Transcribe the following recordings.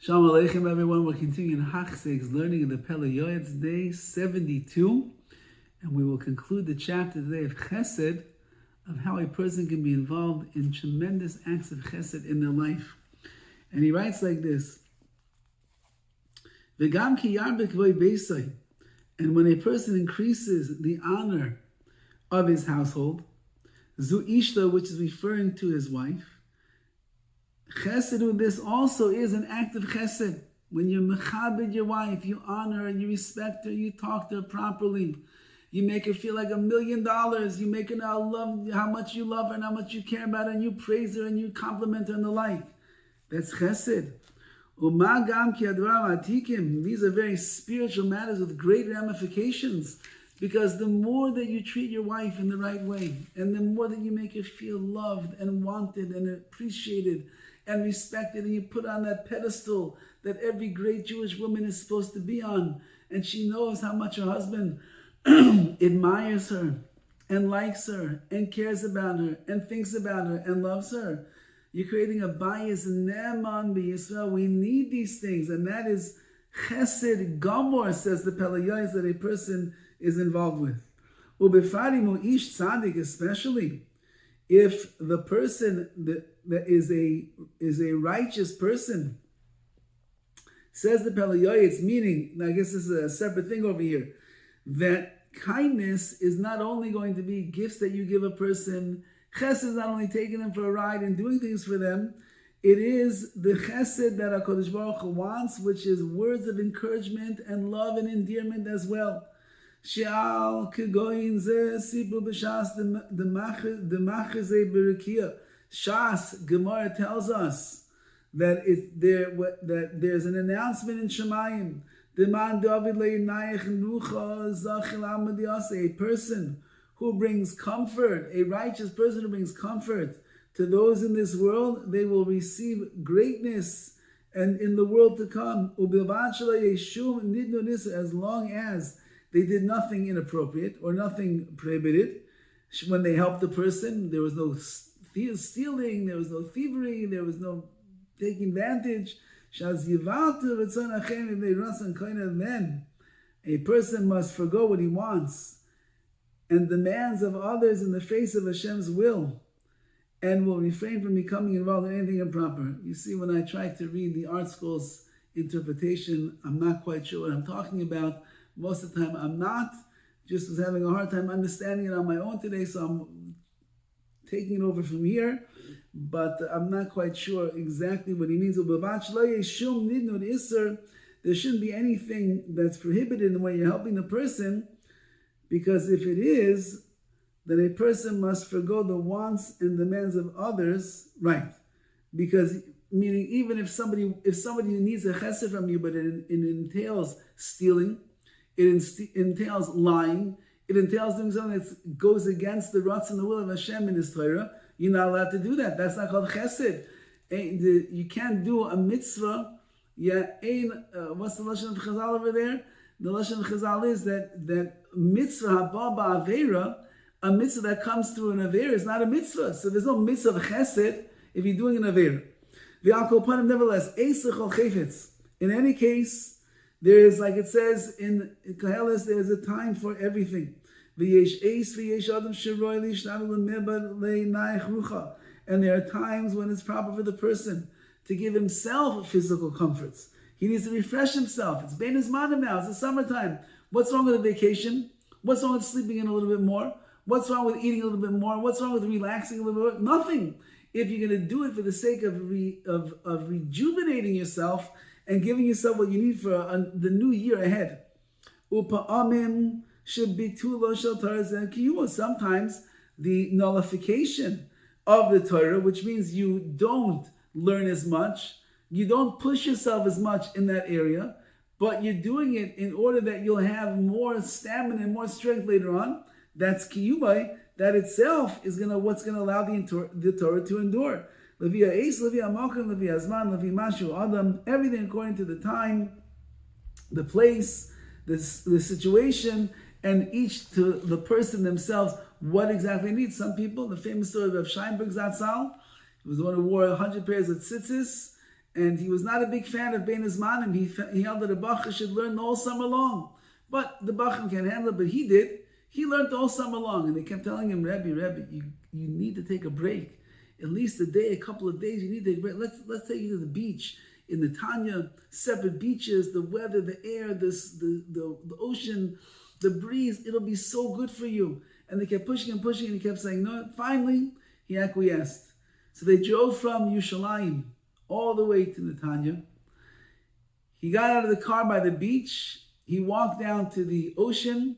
Shalom Aleichem, everyone. We're continuing Chesed, learning in the Pele Yoetz, day 72. And we will conclude the chapter today of Chesed, of how a person can be involved in tremendous acts of Chesed in their life. And he writes like this: V'gam ki yarbeh k'voi beisai. And when a person increases the honor of his household, zu ishta, which is referring to his wife, Chesed, this also is an act of Chesed. When you mechabed your wife, you honor her, you respect her, you talk to her properly. You make her feel like $1 million. You make her now love how much you love her and how much you care about her, and you praise her and you compliment her and the like. That's Chesed. These are very spiritual matters with great ramifications, because the more that you treat your wife in the right way, and the more that you make her feel loved and wanted and appreciated and respected, and you put on that pedestal that every great Jewish woman is supposed to be on, and she knows how much her husband admires her and likes her and cares about her and thinks about her and loves her. You're creating a bias ne'eman b'Yisrael. We need these things, and that is Chesed Gamor, says the Pele Yoetz, that a person is involved with. Ubefarimu ish tzaddik, especially if the person that is a righteous person, says the Pele Yoetz, meaning, I guess this is a separate thing over here, that kindness is not only going to be gifts that you give a person. Chesed is not only taking them for a ride and doing things for them, it is the Chesed that HaKadosh Baruch Hu wants, which is words of encouragement and love and endearment as well. She'al kegoyin ze sipur b'shas demachze berikia. Shas Gemara tells us that there's an announcement in Shemayim. Dovid a person who brings comfort, a righteous person who brings comfort to those in this world, they will receive greatness and in the world to come. As long as they did nothing inappropriate or nothing prohibited. When they helped the person, there was no stealing, there was no thievery, there was no taking advantage. Then a person must forgo what he wants and demands of others in the face of Hashem's will, and will refrain from becoming involved in anything improper. You see, when I try to read the art school's interpretation, I'm not quite sure what I'm talking about. Most of the time I'm not. Just was having a hard time understanding it on my own today, so I'm taking it over from here. But I'm not quite sure exactly what he means. There shouldn't be anything that's prohibited in the way you're helping the person, because if it is, then a person must forgo the wants and demands of others, right? Because, meaning, even if somebody needs a chesed from you, but it entails stealing, it entails lying, it entails doing something that goes against the ruts and the will of Hashem in His Torah, you're not allowed to do that. That's not called chesed. You can't do a mitzvah. What's the lashon of Chazal over there? The lashon of Chazal is that mitzvah haba ba'avera, a mitzvah that comes through an avera, is not a mitzvah. So there's no mitzvah of chesed if you're doing an avera. Nevertheless, in any case, there is, like it says in Koheles, there is a time for everything. And there are times when it's proper for the person to give himself physical comforts. He needs to refresh himself. It's Bein Hazmanim now. It's the summertime. What's wrong with a vacation? What's wrong with sleeping in a little bit more? What's wrong with eating a little bit more? What's wrong with relaxing a little bit more? Nothing. If you're going to do it for the sake of rejuvenating yourself and giving yourself what you need for the new year ahead. Sometimes the nullification of the Torah, which means you don't learn as much, you don't push yourself as much in that area, but you're doing it in order that you'll have more stamina and more strength later on. That's kiyumai. That itself is what's going to allow the Torah to endure. Everything according to the time, the place, the situation, and each to the person themselves, what exactly needs. Some people, the famous story of Scheinberg Zatzal, he was the one who wore 100 pairs of tzitzis, And he was not a big fan of Bein Zmanim. He held that a Bachar should learn the whole summer long. But the Bachar can't handle it, but he did. He learned the whole summer long. And they kept telling him, Rabbi, you need to take a break. At least a day, a couple of days, you need to take a break. Let's take you to the beach. In the Tanya, separate beaches, the weather, the air, the ocean, the breeze, it'll be so good for you. And they kept pushing and pushing, and he kept saying, no. Finally, he acquiesced. So they drove from Yerushalayim all the way to Netanya. He got out of the car by the beach. He walked down to the ocean.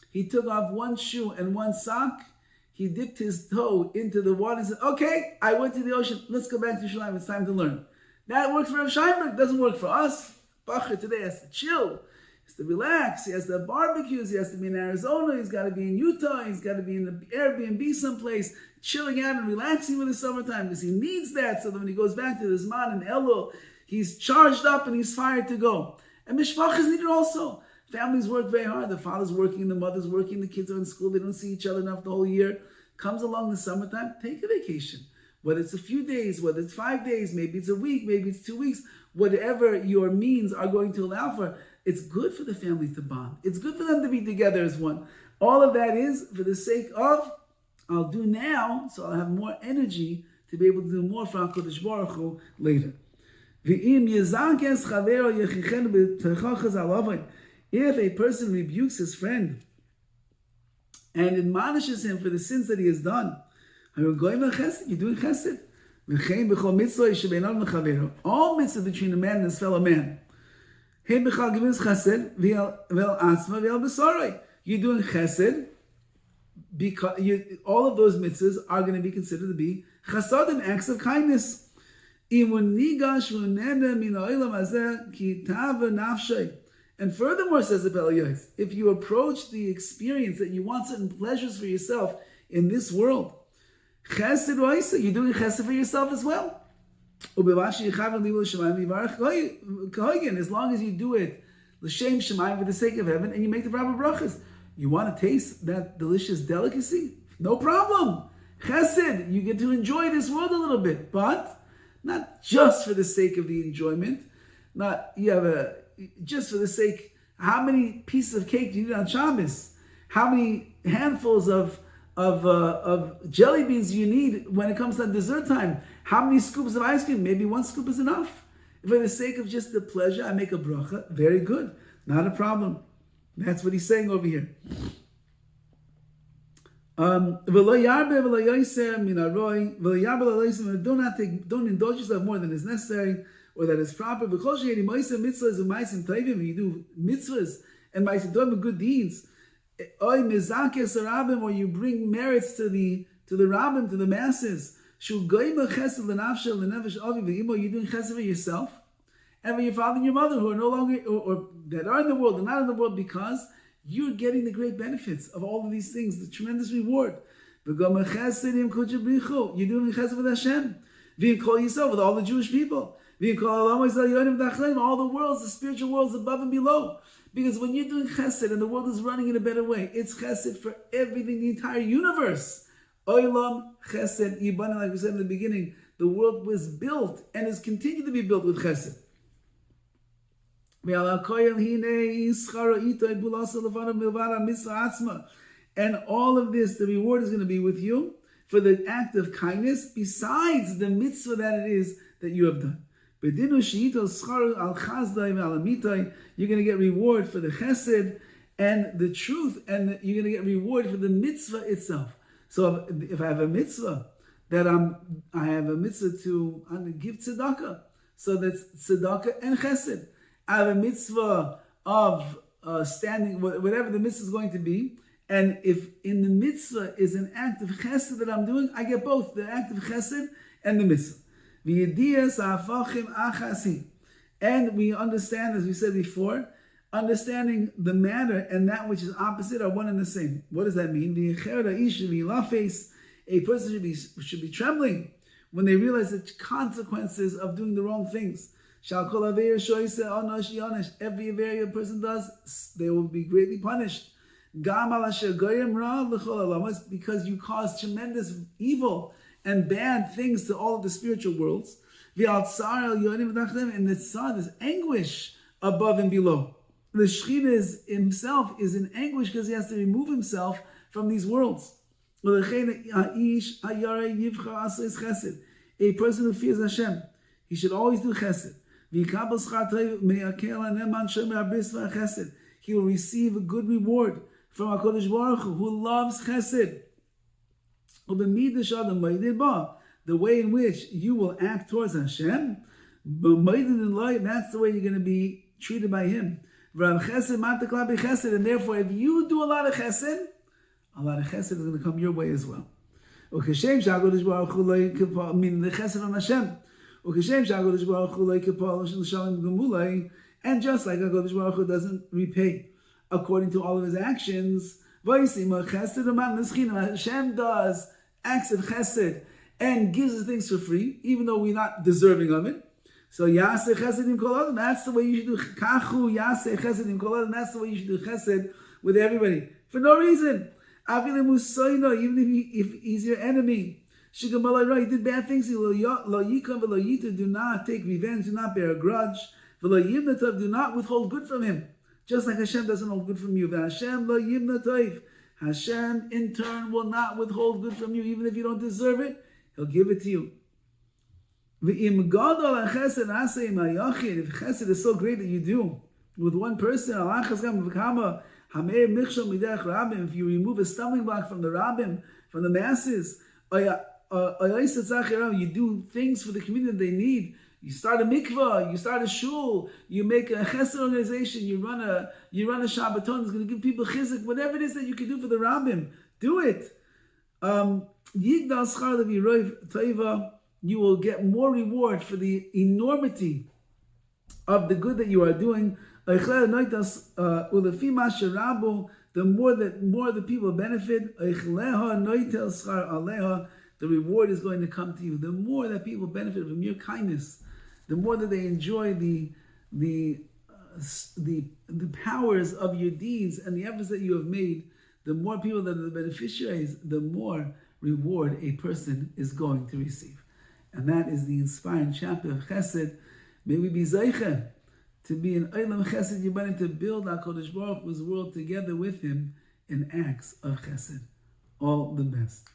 He took off one shoe and one sock. He dipped his toe into the water and said, okay, I went to the ocean. Let's go back to Yerushalayim. It's time to learn. That works for Rav Scheinberg. Doesn't work for us. Bachar today has to chill. He has to relax. He has to have barbecues. He has to be in Arizona. He's got to be in Utah. He's got to be in the Airbnb someplace, chilling out and relaxing with the summertime because he needs that. So that when he goes back to the Zman and Elul, he's charged up and he's fired to go. And mishpachas need it also. Families work very hard. The father's working, the mother's working, the kids are in school. They don't see each other enough the whole year. Comes along the summertime, take a vacation. Whether it's a few days, whether it's 5 days, maybe it's a week, maybe it's 2 weeks, whatever your means are going to allow for, it's good for the family to bond. It's good for them to be together as one. All of that is for the sake of, I'll do now, so I'll have more energy to be able to do more for HaKadosh Baruch Hu later. If a person rebukes his friend and admonishes him for the sins that he has done, you're doing chesed. All mitzvahs between a man and his fellow man. You're doing chesed because all of those mitzvahs are going to be considered to be chasadim, acts of kindness. And furthermore, says the Pele Yoetz, if you approach the experience that you want certain pleasures for yourself in this world, Chesed Roisa, you're doing Chesed for yourself as well. As long as you do it l'shem shemayim, for the sake of heaven, and you make the proper brachas. You want to taste that delicious delicacy? No problem. Chesed, you get to enjoy this world a little bit, but not just for the sake of the enjoyment. Just for the sake. How many pieces of cake do you need on Shabbos? How many handfuls of jelly beans you need when it comes to dessert time? How many scoops of ice cream? Maybe one scoop is enough. For the sake of just the pleasure, I make a bracha. Very good. Not a problem. That's what he's saying over here. Don't indulge yourself more than is necessary or that is proper. When you do mitzvahs and good deeds, or you bring merits to the rabbim, to the masses, you're doing chesed for yourself and for your father and your mother who are no longer, or that are in the world and not in the world, because you're getting the great benefits of all of these things, the tremendous reward. You're doing chesed with Hashem, with all the Jewish people, all the worlds, the spiritual worlds above and below. Because when you're doing chesed and the world is running in a better way, it's chesed for everything, the entire universe. Olam chesed yibana, like we said in the beginning, the world was built and is continued to be built with chesed. And all of this, the reward is going to be with you for the act of kindness, besides the mitzvah that it is that you have done. You're going to get reward for the chesed and the truth, and you're going to get reward for the mitzvah itself. So if I have a mitzvah that I have a mitzvah to give tzedakah, so that's tzedakah and chesed. I have a mitzvah of standing, whatever the mitzvah is going to be, and if in the mitzvah is an act of chesed that I'm doing, I get both the act of chesed and the mitzvah. And we understand, as we said before, understanding the matter and that which is opposite are one and the same. What does that mean? A person should be trembling when they realize the consequences of doing the wrong things. Every area a person does, they will be greatly punished. Because you cause tremendous evil and bad things to all of the spiritual worlds. And the sun is anguish above and below. The Shekhinah himself is in anguish because he has to remove himself from these worlds. A person who fears Hashem, he should always do Chesed. He will receive a good reward from HaKadosh Baruch Hu, who loves Chesed. The way in which you will act towards Hashem, that's the way you're going to be treated by Him. And therefore, if you do a lot of Chesed is going to come your way as well. Meaning the Chesed from Hashem. And just like HaKadosh Baruch Hu doesn't repay according to all of his actions, Hashem does acts of Chesed and gives us things for free, even though we're not deserving of it. So Yaseh Chesedim Kol Adam, that's the way you should do Kachu Yaseh Chesedim Kol Adam, that's the way you should do Chesed with everybody. For no reason. Even if he's your enemy. He did bad things. Do not take revenge, do not bear a grudge. Do not withhold good from him. Just like Hashem doesn't hold good from you. Hashem in turn will not withhold good from you, even if you don't deserve it. He'll give it to you. If Chesed is so great that you do with one person, if you remove a stumbling block from the Rabbim, from the masses, you do things for the community they need. You start a mikvah, you start a shul, you make a chesed organization, you run a Shabbaton that's going to give people chizuk, whatever it is that you can do for the Rabbim, do it. You will get more reward for the enormity of the good that you are doing. The more the people benefit, the reward is going to come to you. The more that people benefit from your kindness, the more that they enjoy the powers of your deeds and the efforts that you have made, the more people that are the beneficiaries, the more reward a person is going to receive. And that is the inspiring chapter of Chesed. May we be Zeichen to be an Olam Chesed Yibanim, to build HaKadosh Baruch Hu's world together with Him in acts of Chesed. All the best.